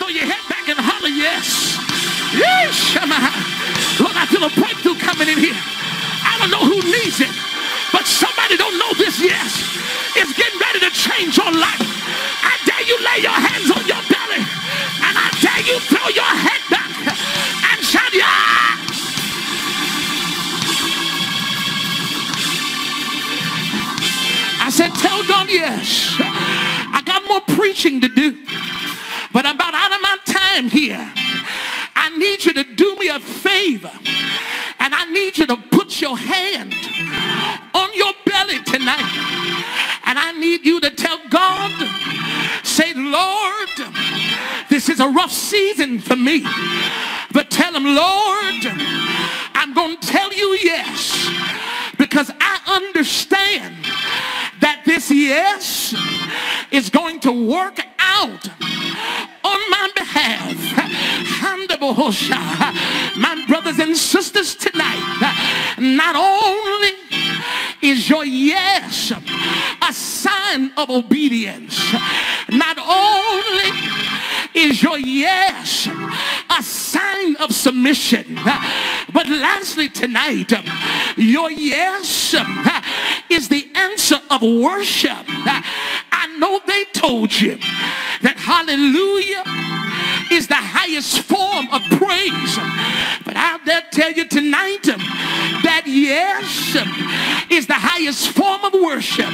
throw your head back and holler yes. Yes. Lord, I feel a breakthrough coming in here. I don't know who needs it, but somebody don't know this yes. It's getting ready to change your life. I dare you lay your hands on your belly, and I dare you throw your head back and shout yes. I said, tell God yes. I got more preaching to do, but I'm about out of my time here. I need you to do me a favor, and I need you to put your hand on your belly tonight, and I need you to tell God, say, Lord, this is a rough season for me, but tell him, Lord, I'm going to tell you yes, because I understand that this yes is going to work out on my behalf. My brothers and sisters, tonight, not only is your yes a sign of obedience, not only is your yes a sign of submission, but lastly tonight, your yes is the answer of worship. I know they told you that hallelujah is the highest form of praise, but I'll dare tell you tonight that yes is the highest form of worship.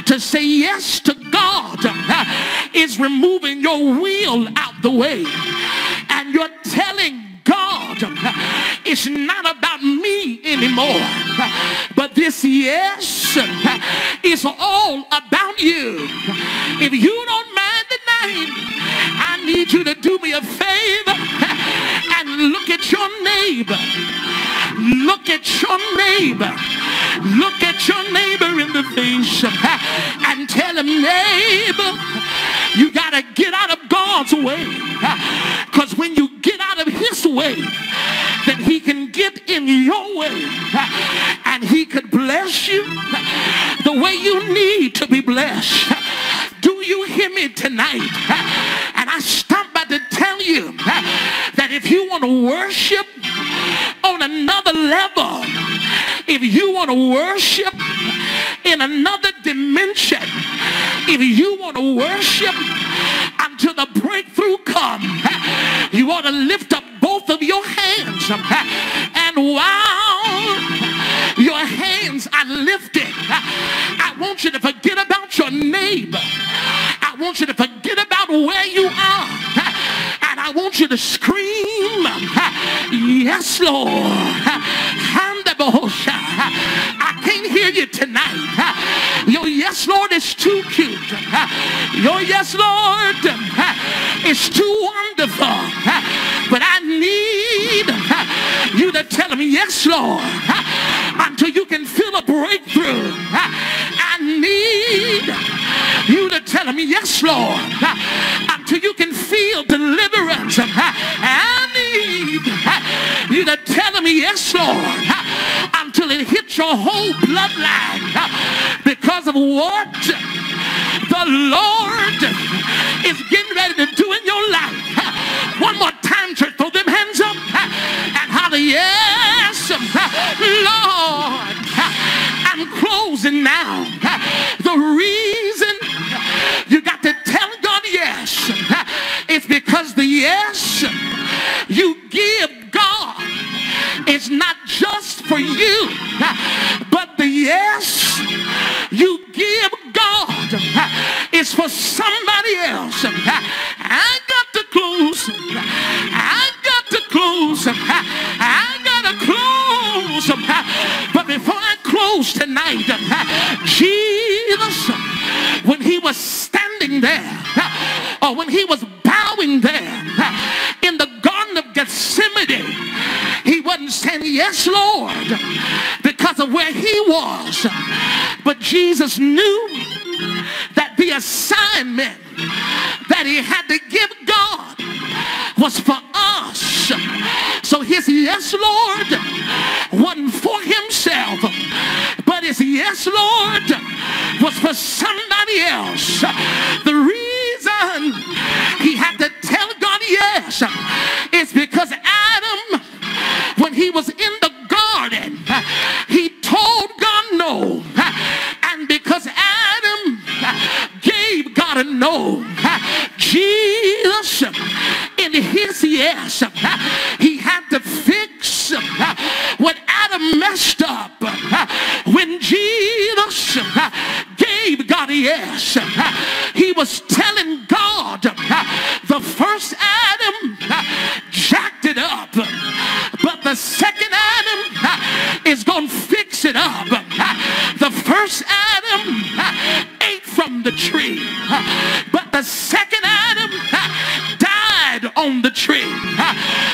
To say yes to God is removing your will out the way, and you're telling God, it's not about me anymore, but this yes is all about you. If you don't mind tonight, I need you to do me a favor and look at your neighbor. Look at your neighbor. Look at your neighbor in the face and tell him, neighbor, you got to get out of God's way, because when you get out of his way, then he can get in your way, and he could bless you the way you need to be blessed. Do you hear me tonight? And I stopped by to tell you that if you want to worship on another level, if you want to worship in another dimension, if you want to worship until the breakthrough comes, you ought to lift up both of your hands, and while your hands are lifted, I want you to forget about your neighbor. I want you to forget about where you are, and I want you to scream, yes, Lord. I can't hear you tonight. Your yes, Lord, is too cute. Your yes, Lord, is too wonderful. But I need you to tell him, yes, Lord, until you can feel a breakthrough. I need you to tell him, yes, Lord, until you can feel deliverance. I need you to tell him, yes, Lord, until it hits your whole bloodline, because of what the Lord is getting ready to do in your life. One more time, church, throw them hands up and holler, yes, Lord. I'm closing now. The reason you got to tell God yes is because the yes you give God is not just for you, but the yes you give God is for somebody else. I got to close. I got to close. I got to close. But before I close tonight, Jesus, when he was standing there, or when he was bowing there in the Garden of Gethsemane, he wasn't saying, yes, Lord, because of where he was. But Jesus knew that the assignment that he had to give God was for us. So his yes, Lord, wasn't for himself, but his yes, Lord, was for somebody else. The reason to know Jesus in his yes, he had to fix what Adam messed up. When Jesus gave God a yes, he was telling God the first Adam jacked it up, but the second Adam is going to fix it up. The first Adam ate from the tree, but the second Adam died on the tree.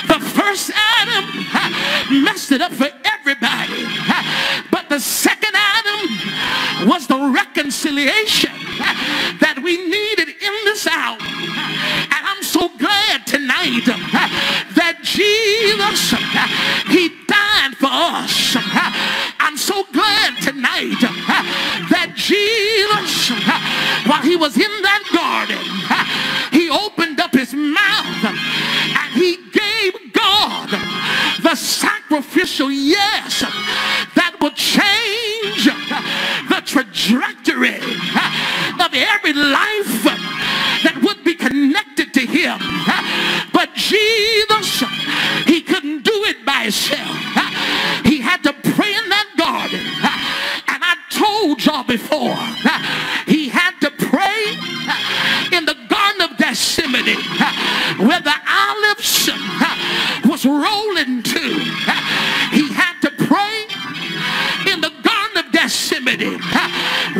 The first Adam messed it up for everybody, but the second Adam was the reconciliation that we needed in this hour. And I'm so glad tonight that Jesus, he died for us. I'm so glad tonight that Jesus, while he was in that garden, he opened up his mouth and he gave God the sacrificial yes that would change the trajectory of every life that would be connected to him. But Jesus, he couldn't do it by himself. He had to pray in that garden. And I told y'all before, he had to pray in the Garden of Gethsemane, where the olives was rolling to. He had to pray in the Garden of Gethsemane,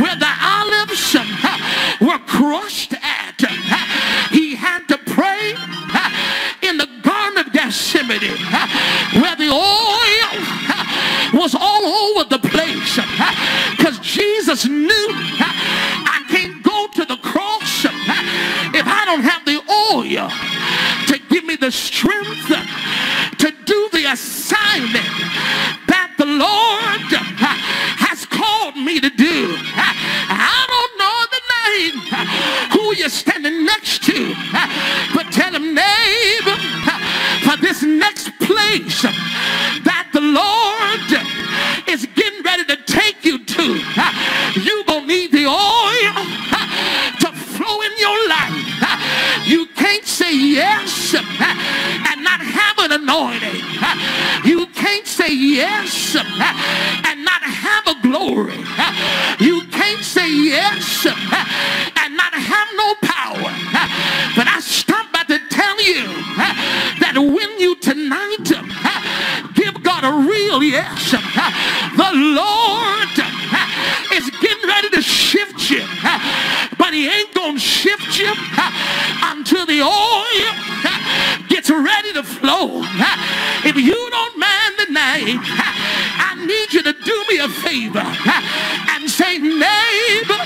where the olives were crushed at. He had to pray in the Garden of Gethsemane, where the oil was all over the place, because Jesus knew, I can't go to the cross if I don't have the oil to give me the strength to do the assignment that the Lord has called me to do. I don't know the name who you're standing next to, but tell him, neighbor, for this next place that the Lord is getting ready to take you to, you're going to need the oil to flow in your life. You can't say yes and not have an anointing. You can't say yes and not have a glory. You can't say yes and not have no power. But I stopped by to tell you that when you tonight give God a real yes, the Lord is getting ready to shift you. But he ain't gonna shift you until the oil gets ready to flow. If you don't mind tonight, I need you to do me a favor and say, neighbor,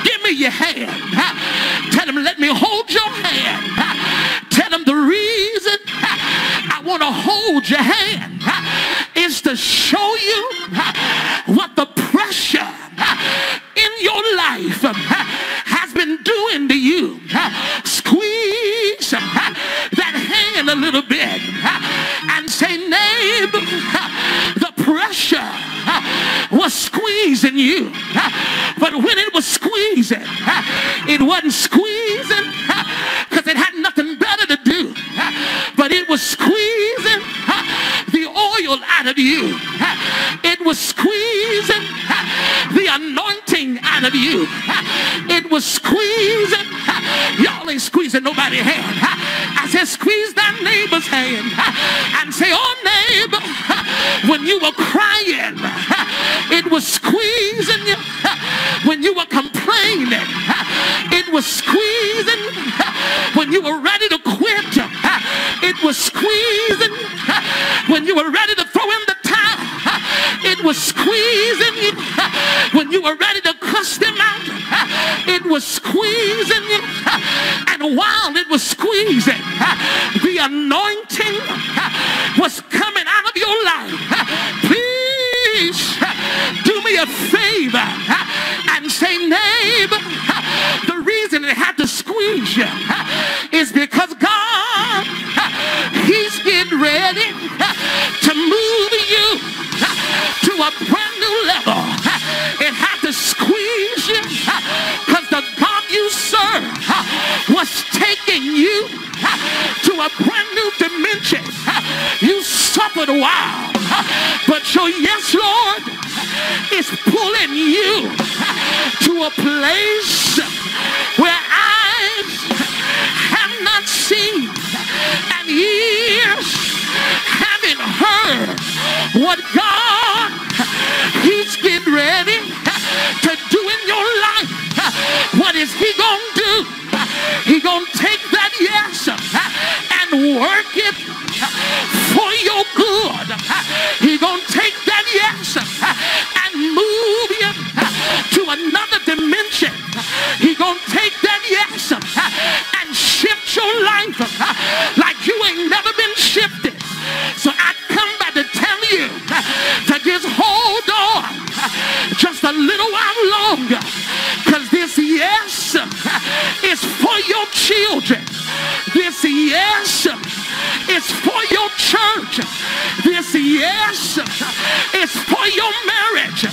give me your hand. Tell him, let me hold your hand. Tell him the reason I want to hold your hand is to show you what the pressure in your life has been doing to you. Squeeze that hand a little bit and say, neighbor, the pressure was squeezing you. But when it was squeezing, it wasn't squeezing because it had nothing better to do, but it was squeezing the oil out of you. It was squeezing the anointing out of you. It was squeezing. Y'all ain't squeezing nobody's hand. I said, squeeze that neighbor's hand and say, oh neighbor, when you were crying, it was squeezing you. When you were complaining, it was squeezing. When you were ready to quit, it was squeezing. When you were ready to throw in the towel, it was squeezing you. When you were ready to cuss them out, it was squeezing you. And while it was squeezing, the anointing was coming out of your life. Please do me a favor and say, neighbor, the reason it had to squeeze you is because God, he's getting ready to move you to a brand new level. It had to squeeze you because the God you serve whatever was taking you to a brand new dimension, you suffered a while, but your yes, Lord, is pulling you to a place where eyes have not seen and ears haven't heard what God, he's getting ready to do in your life. What is he gonna do? He gonna take that yes and work it for your good. He gonna take that yes and move you to another dimension. He gonna take that yes and shift your life like you ain't never been shifted. So I come back to tell you to just hold on just a little while longer, because this yes is for your children. This yes is for your church. This yes is for your marriage.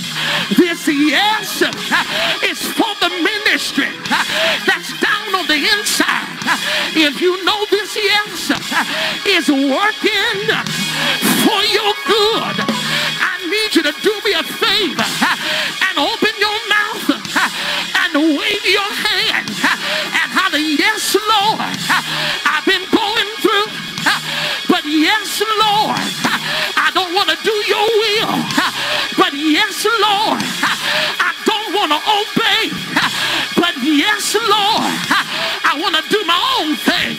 This yes is for the ministry that's down on the inside. If you know this yes is working for your good, I need you to do me a favor and open your mouth and wave your hand and holler, yes, Lord, I've been going through, but yes, Lord, I don't want to do your will, but yes, Lord, I don't want to obey, but yes, Lord, I want to do my own thing,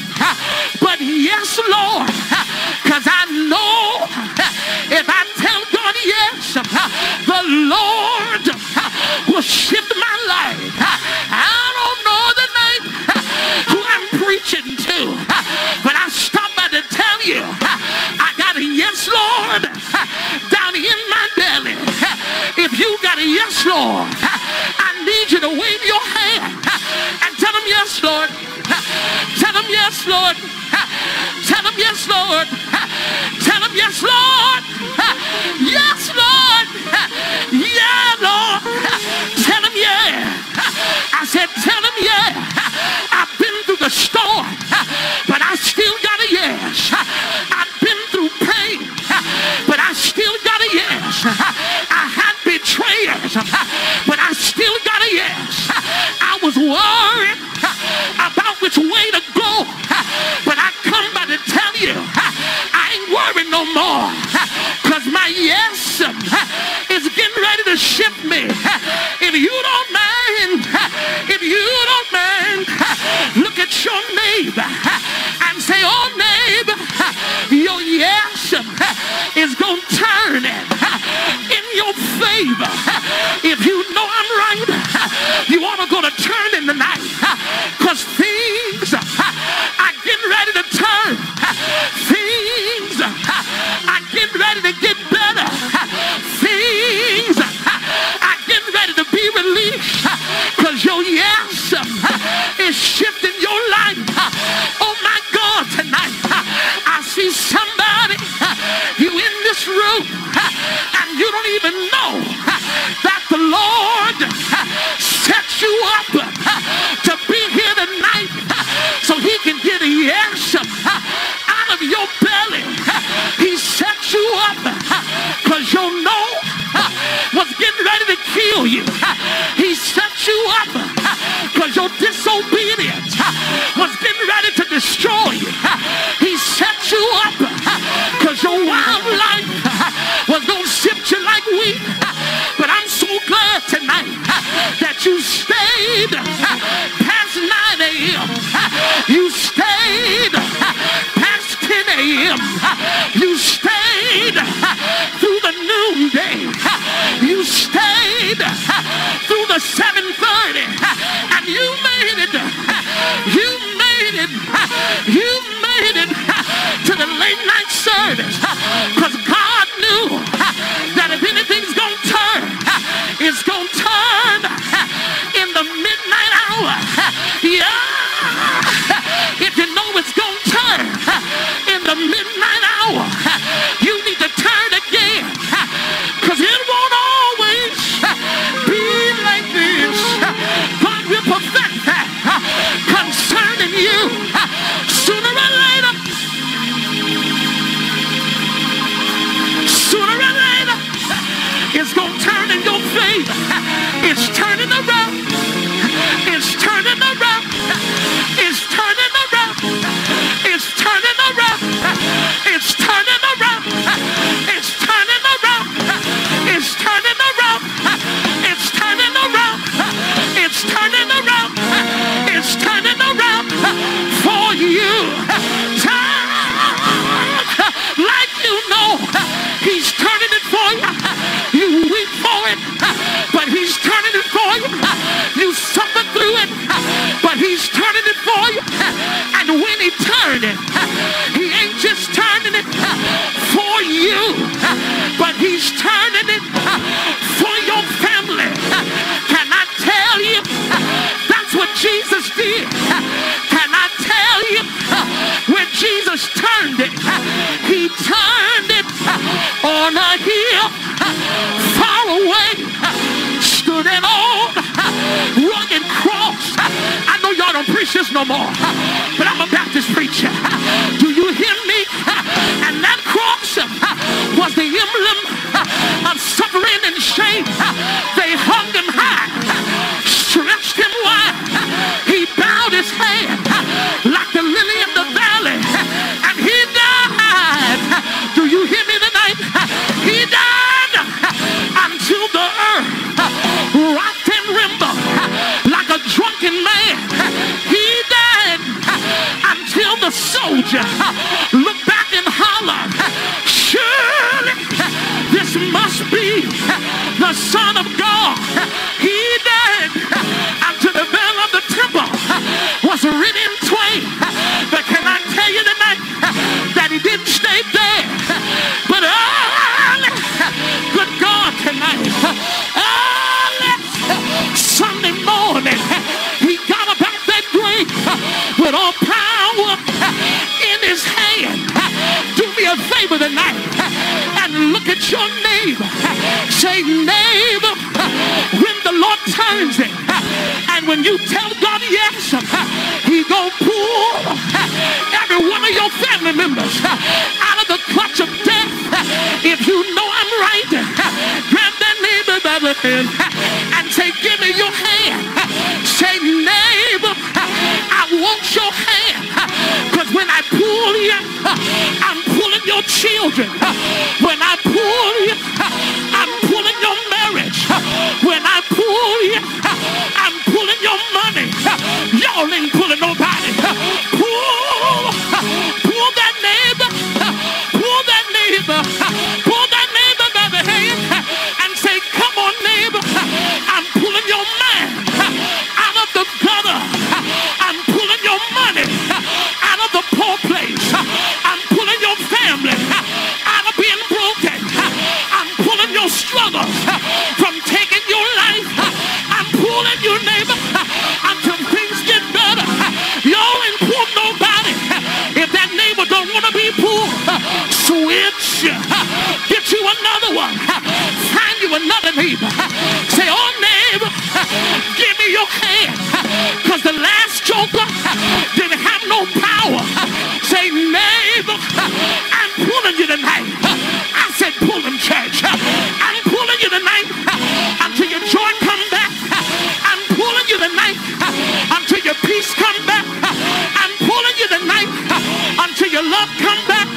but yes, Lord, because I know if I tell God yes, the Lord will shift my life. I don't know the name who I'm preaching to, but I stopped by to tell you I got a yes, Lord, down in my belly. If you got a yes, Lord, I need you to wave your hand and tell him yes, Lord. Tell him yes, Lord. Tell him yes, Lord. Tell him yes, Lord. Yes, Lord. Yeah, Lord. Tell him yeah. I said tell him yeah. I've been through the storm, but I still got a yes. I've been through pain, but I still got a yes. I had betrayers, but I still got a yes. I was worried about which way to go, but I come by to tell you I ain't worried no more, because my yes is getting ready to shift me. If you don't mind, look at your neighbor and say, oh neighbor, your yes is going to turn it in your favor. If you know I'm right, you ought to go to turn in the night, because things are getting ready to turn. Things are getting ready to get better. Things are getting ready to be released, because your yes is shifting your life. Oh my God, tonight I see somebody, you in this room, and you don't even know that the Lord set you up to be here tonight so he can get a yes out of your belly. He set you up because your no was getting ready to kill you. He set you up because your disobedience was getting ready to destroy you. He set you up because your wild life was going to sift you like wheat. But I'm so glad tonight that you stayed past 9 a.m. You stayed past 10 a.m. You stayed through the noonday. You stayed through the 7:30, and you made it. You made it. You made it to the late night service, because God knew that if anything's gonna turn, it's gonna turn in the midnight hour. Yeah, if you know it's gonna turn in the midnight hour, you need to turn again, because it won't always be like this. God will perfect that He's turning around for you. Turn like you know he's turning it for you. You weep for it, but he's turning it for you. You suffer through it, but he's turning it for you. And when he turned it, he ain't just turning it for you, but he's turning it for your family. Can I tell you, that's what Jesus did. Can I tell you, when Jesus turned it, he turned it on a hill far away, stood an old rugged cross. I know y'all don't preach this no more, but I'm a Baptist preacher. Do you hear me? And that cross was the emblem of suffering and shame. They hung him high, stretched him wide. He bowed his head like the lily in the valley, and he died. Do you hear me tonight? He died until the earth rocked and trembled like a drunken man. He died until the soldier looked back and hollered, surely this must be the Son of God. He died until the veil of the temple was rent in twain. But can I tell you tonight that he didn't stay there, but early, good God, tonight, early Sunday morning, he got up out that grave with all power in his hand. Do me a favor tonight and look at your neighbor. Say, neighbor, when the Lord turns it, and when you tell God yes, he gonna pull every one of your family members out of the clutch of death. If you know I'm right, grab that neighbor by the hand and say, give me your hand. Say, neighbor, I want your hand, because when I pull you, I'm pulling your children. When I pull you, I'm pulling your marriage. When I pull you, I'm pulling your money. Y'all ain't pulling nobody. Pull that neighbor, pull that neighbor, pull that neighbor by the hand and say, come on neighbor, I'm pulling your mind out of the gutter. I'm pulling your money out of the poor place. I'm pulling your family out of being broken. I'm pulling your struggles from taking your life. I'm pulling you, neighbor, until things get better. Y'all ain't pulled nobody. If that neighbor don't want to be pulled, switch. Get you another one. Find you another neighbor. Say, oh neighbor, give me your hand, because the last joker didn't have no power. Say, neighbor, I'm pulling you tonight. I said pull him, church. I'm pulling you tonight until your joy come back. I'm pulling you tonight until your peace come back. I'm pulling you tonight until your love come back.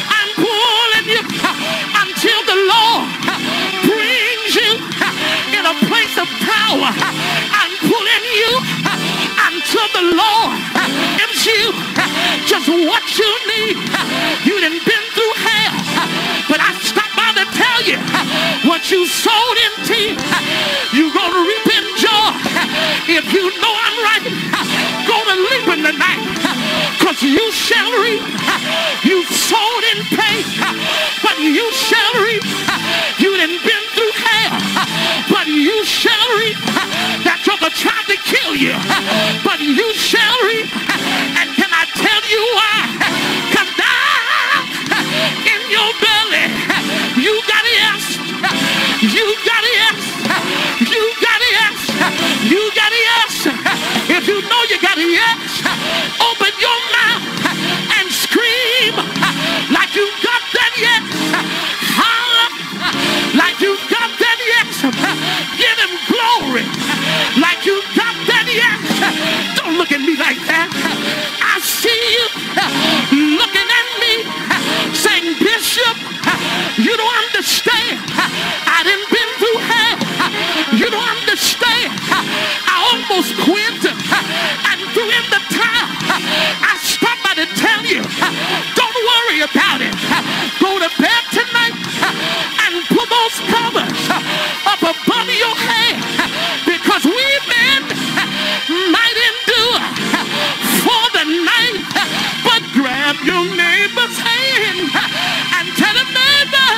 I'm pulling you until the Lord brings you in a place of power. I'm pulling you until the Lord gives you just what you need. You done been through hell, but I stopped by to tell you, what you sowed in tears, you're gonna reap in joy. If you know I'm right, go to leaping tonight, because you shall reap. You sowed in pain, but you shall reap. You done been through hell, but you shall reap. That joker tried to kill you, but you shall reap. And can I tell you why? Because down in your belly, you got yes. You got yes. You got yes. You got yes. If you know you got yes, open your mouth and scream like you got that yes. Holler like you got that yes. Give him glory like you got that yes. Don't look at me like that. I see you looking at me saying, Bishop, you don't understand. I done been through hell. You don't understand. I almost quit and threw your neighbor's hand and tell him, neighbor,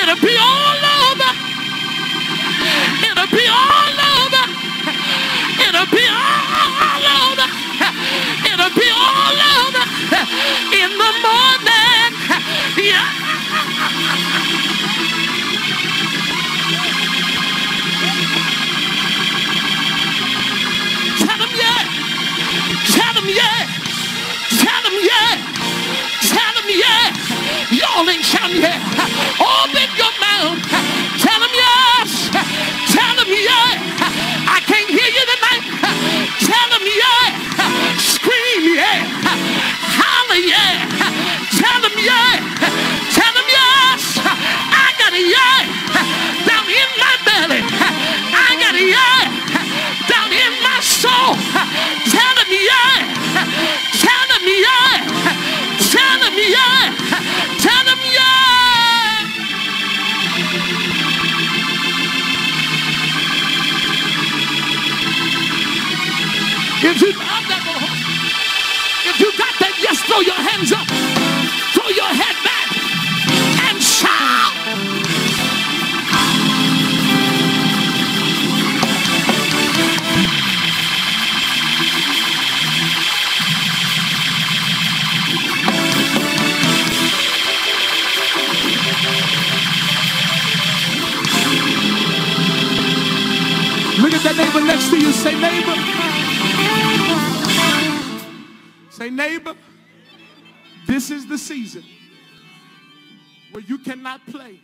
it'll be all over. It'll be all over. It'll be all over. It'll be all over in the morning. Yeah. Tell him yeah. Tell him yeah. Tell him yeah. Tell him yeah. Y'all ain't shouting yeah. Open your mouth. Tell him yes. Tell him yeah. I can't hear you tonight. Tell him yeah. Scream yeah. Holler yeah. Tell him yeah. Tell him yes. I got a yeah down in my belly. I got a yeah down in my soul. Tell him yeah. Tell him yeah. Tell him yeah. Tell him yeah. If you got that, just throw your hands up, throw your head back, and shout. Look at that neighbor next to you. Say, neighbor. Say, neighbor, this is the season where you cannot play